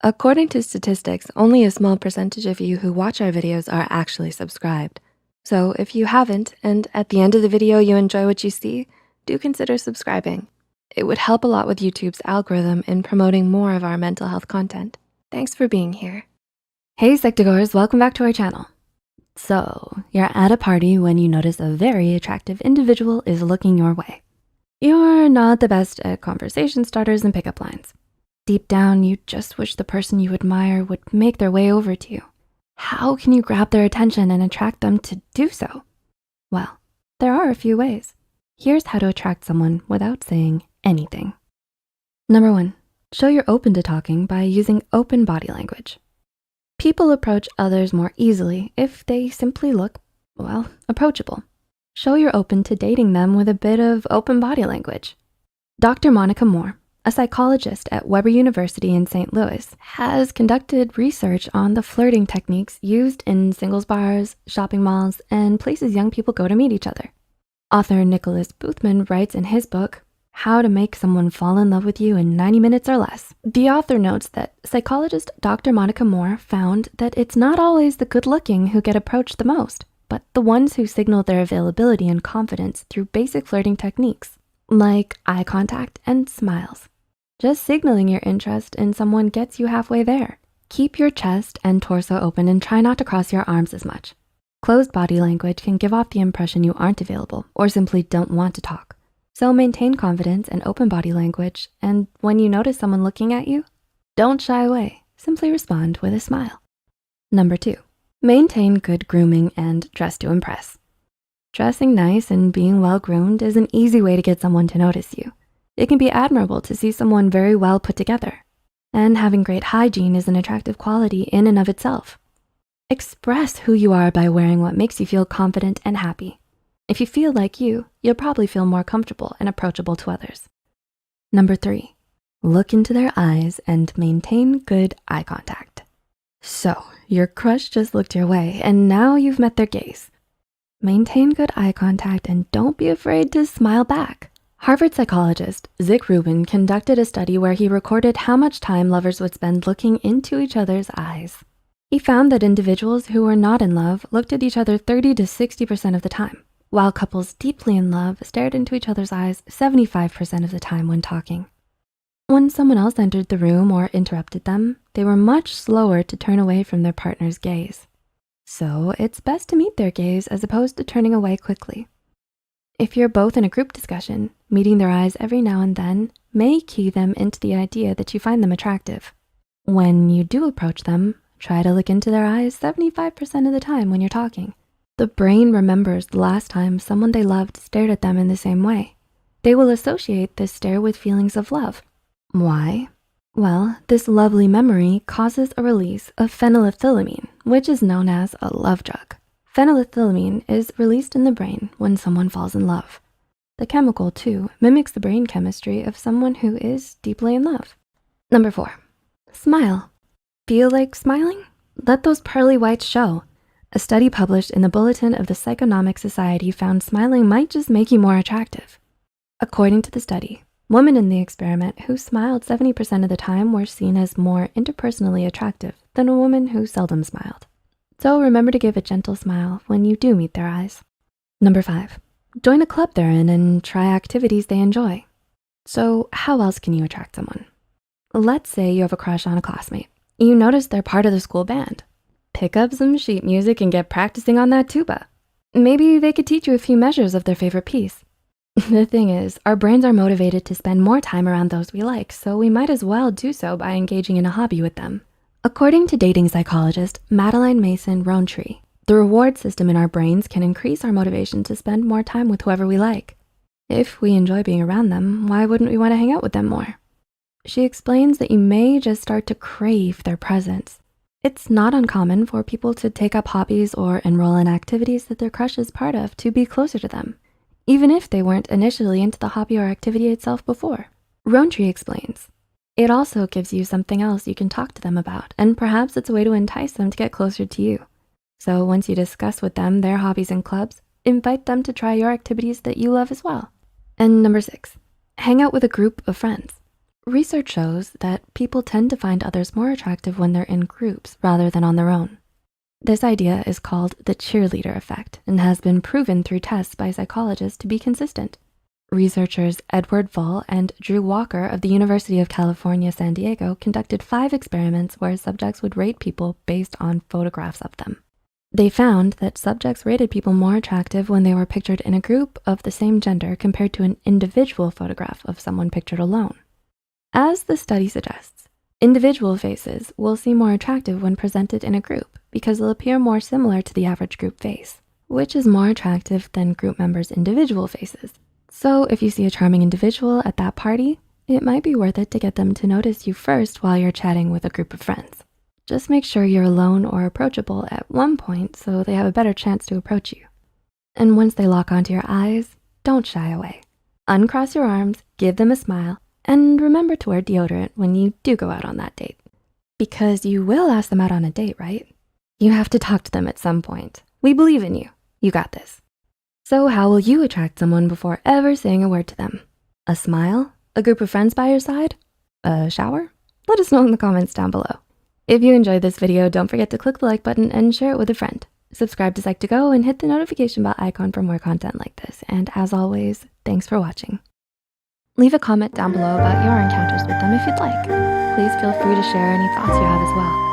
According to statistics, only a small percentage of you who watch our videos are actually subscribed. So if you haven't, and at the end of the video you enjoy what you see, do consider subscribing. It would help a lot with YouTube's algorithm in promoting more of our mental health content. Thanks for being here. Hey Psych2Goers, welcome back to our channel. So, you're at a party when you notice a very attractive individual is looking your way. You're not the best at conversation starters and pickup lines. Deep down, you just wish the person you admire would make their way over to you. How can you grab their attention and attract them to do so? Well, there are a few ways. Here's how to attract someone without saying anything. Number 1, show you're open to talking by using open body language. People approach others more easily if they simply look, well, approachable. Show you're open to dating them with a bit of open body language. Dr. Monica Moore, a psychologist at Weber University in St. Louis, has conducted research on the flirting techniques used in singles bars, shopping malls, and places young people go to meet each other. Author Nicholas Boothman writes in his book, How to Make Someone Fall in Love with You in 90 Minutes or Less. The author notes that psychologist Dr. Monica Moore found that it's not always the good-looking who get approached the most, but the ones who signal their availability and confidence through basic flirting techniques, like eye contact and smiles. Just signaling your interest in someone gets you halfway there. Keep your chest and torso open and try not to cross your arms as much. Closed body language can give off the impression you aren't available or simply don't want to talk. So maintain confidence and open body language, and when you notice someone looking at you, don't shy away, simply respond with a smile. Number 2, maintain good grooming and dress to impress. Dressing nice and being well-groomed is an easy way to get someone to notice you. It can be admirable to see someone very well put together, and having great hygiene is an attractive quality in and of itself. Express who you are by wearing what makes you feel confident and happy. If you feel like you'll probably feel more comfortable and approachable to others. Number 3, look into their eyes and maintain good eye contact. So, your crush just looked your way and now you've met their gaze. Maintain good eye contact and don't be afraid to smile back. Harvard psychologist Zick Rubin conducted a study where he recorded how much time lovers would spend looking into each other's eyes. He found that individuals who were not in love looked at each other 30 to 60% of the time, while couples deeply in love stared into each other's eyes 75% of the time when talking. When someone else entered the room or interrupted them, they were much slower to turn away from their partner's gaze. So it's best to meet their gaze as opposed to turning away quickly. If you're both in a group discussion, meeting their eyes every now and then may key them into the idea that you find them attractive. When you do approach them, try to look into their eyes 75% of the time when you're talking. The brain remembers the last time someone they loved stared at them in the same way. They will associate this stare with feelings of love. Why? Well, this lovely memory causes a release of phenylethylamine, which is known as a love drug. Phenylethylamine is released in the brain when someone falls in love. The chemical, too, mimics the brain chemistry of someone who is deeply in love. Number 4, smile. Feel like smiling? Let those pearly whites show. A study published in the Bulletin of the Psychonomic Society found smiling might just make you more attractive. According to the study, women in the experiment who smiled 70% of the time were seen as more interpersonally attractive than a woman who seldom smiled. So remember to give a gentle smile when you do meet their eyes. Number 5, join a club they're in and try activities they enjoy. So how else can you attract someone? Let's say you have a crush on a classmate. You notice they're part of the school band. Pick up some sheet music and get practicing on that tuba. Maybe they could teach you a few measures of their favorite piece. The thing is, our brains are motivated to spend more time around those we like, so we might as well do so by engaging in a hobby with them. According to dating psychologist Madeline Mason Rowntree, the reward system in our brains can increase our motivation to spend more time with whoever we like. If we enjoy being around them, why wouldn't we want to hang out with them more? She explains that you may just start to crave their presence. It's not uncommon for people to take up hobbies or enroll in activities that their crush is part of to be closer to them, even if they weren't initially into the hobby or activity itself before. Rowntree explains, it also gives you something else you can talk to them about, and perhaps it's a way to entice them to get closer to you. So once you discuss with them their hobbies and clubs, invite them to try your activities that you love as well. And number 6, hang out with a group of friends. Research shows that people tend to find others more attractive when they're in groups rather than on their own. This idea is called the cheerleader effect and has been proven through tests by psychologists to be consistent. Researchers Edward Vull and Drew Walker of the University of California, San Diego conducted 5 experiments where subjects would rate people based on photographs of them. They found that subjects rated people more attractive when they were pictured in a group of the same gender compared to an individual photograph of someone pictured alone. As the study suggests, individual faces will seem more attractive when presented in a group because they'll appear more similar to the average group face, which is more attractive than group members' individual faces. So if you see a charming individual at that party, it might be worth it to get them to notice you first while you're chatting with a group of friends. Just make sure you're alone or approachable at one point so they have a better chance to approach you. And once they lock onto your eyes, don't shy away. Uncross your arms, give them a smile, and remember to wear deodorant when you do go out on that date. Because you will ask them out on a date, right? You have to talk to them at some point. We believe in you. You got this. So how will you attract someone before ever saying a word to them? A smile? A group of friends by your side? A shower? Let us know in the comments down below. If you enjoyed this video, don't forget to click the like button and share it with a friend. Subscribe to Psych2Go and hit the notification bell icon for more content like this. And as always, thanks for watching. Leave a comment down below about your encounters with them if you'd like. Please feel free to share any thoughts you have as well.